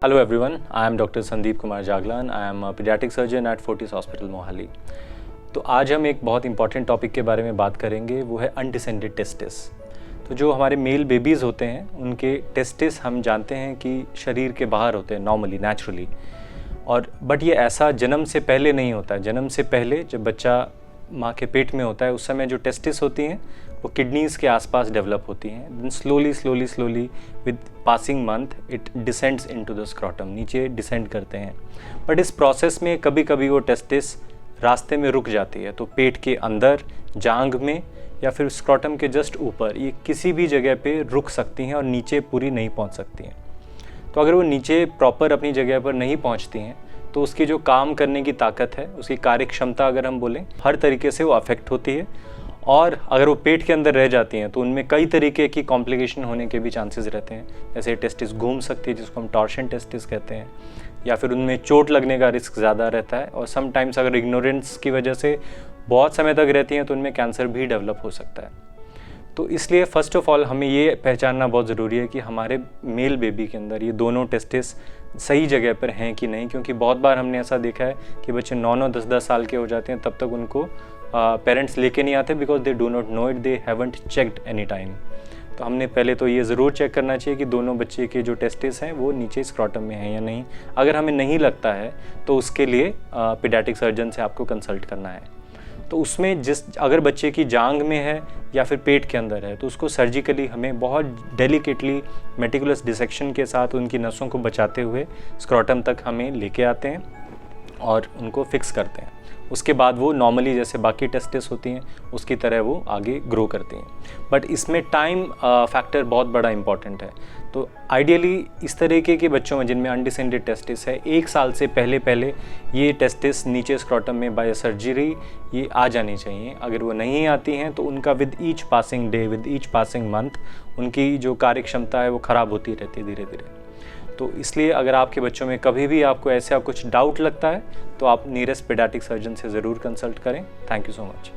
Hello everyone, I am Dr. Sandeep Kumar Jaglan. I am a pediatric surgeon at Fortis Hospital Mohali. तो आज हम एक बहुत important topic के बारे में बात करेंगे, वो है अनडिसेंडेड टेस्टिस। तो जो हमारे मेल बेबीज़ होते हैं उनके टेस्टिस हम जानते हैं कि शरीर के बाहर होते हैं नॉर्मली, नेचुरली, और बट ये ऐसा जन्म से पहले नहीं होता है। जन्म से पहले जब बच्चा माँ के पेट में होता है उस समय जो टेस्टिस होती हैं वो किडनीज़ के आसपास डेवलप होती हैं। Then slowly with passing month it descends into the scrotum, नीचे डिसेंड करते हैं। बट इस प्रोसेस में कभी कभी वो टेस्टिस रास्ते में रुक जाती है, तो पेट के अंदर, जांघ में या फिर स्क्रॉटम के जस्ट ऊपर, ये किसी भी जगह पे रुक सकती हैं और नीचे पूरी नहीं पहुंच सकती हैं। तो अगर वो नीचे प्रॉपर अपनी जगह पर नहीं पहुंचती हैं तो उसकी जो काम करने की ताकत है, उसकी कार्य क्षमता अगर हम बोलें, हर तरीके से वो अफेक्ट होती है। और अगर वो पेट के अंदर रह जाती हैं तो उनमें कई तरीके की कॉम्प्लिकेशन होने के भी चांसेस रहते हैं। जैसे टेस्टिस घूम सकती है, जिसको हम टॉर्शन टेस्टिस कहते हैं, या फिर उनमें चोट लगने का रिस्क ज़्यादा रहता है। और समटाइम्स अगर इग्नोरेंस की वजह से बहुत समय तक रहती हैं तो उनमें कैंसर भी डेवलप हो सकता है। तो इसलिए फ़र्स्ट ऑफ ऑल हमें ये पहचानना बहुत ज़रूरी है कि हमारे मेल बेबी के अंदर ये दोनों टेस्टिस सही जगह पर हैं कि नहीं, क्योंकि बहुत बार हमने ऐसा देखा है कि बच्चे 9-9, 10-10 साल के हो जाते हैं, तब तक उनको पेरेंट्स लेके नहीं आते because they do not know it, they haven't checked any time. तो हमने पहले तो ये ज़रूर चेक करना चाहिए कि दोनों बच्चे के जो टेस्टिस हैं वो नीचे स्क्रॉटम में हैं या नहीं। अगर हमें नहीं लगता है तो उसके लिए पीडियाट्रिक सर्जन से आपको कंसल्ट करना है। तो उसमें अगर बच्चे की जांघ में है या फिर पेट के अंदर है तो उसको सर्जिकली हमें बहुत डेलिकेटली मेटिकुलस डिसेक्शन के साथ उनकी नसों को बचाते हुए स्क्रॉटम तक हमें लेके आते हैं और उनको फिक्स करते हैं। उसके बाद वो नॉर्मली जैसे बाकी टेस्टिस होती हैं उसकी तरह वो आगे ग्रो करती हैं। बट इसमें टाइम फैक्टर बहुत बड़ा इंपॉर्टेंट है। तो आइडियली इस तरीके के बच्चों में जिनमें अनडिसेंडेड टेस्टिस है, 1 साल से पहले ये टेस्टिस नीचे स्क्रॉटम में बाय सर्जरी ये आ जानी चाहिए। अगर वो नहीं आती हैं तो उनका with each passing day, with each passing month उनकी जो कार्य क्षमता है वो ख़राब होती रहती है धीरे धीरे। तो इसलिए अगर आपके बच्चों में कभी भी आपको ऐसा कुछ डाउट लगता है तो आप नियरेस्ट पीडियाट्रिक सर्जन से ज़रूर कंसल्ट करें। Thank you so much.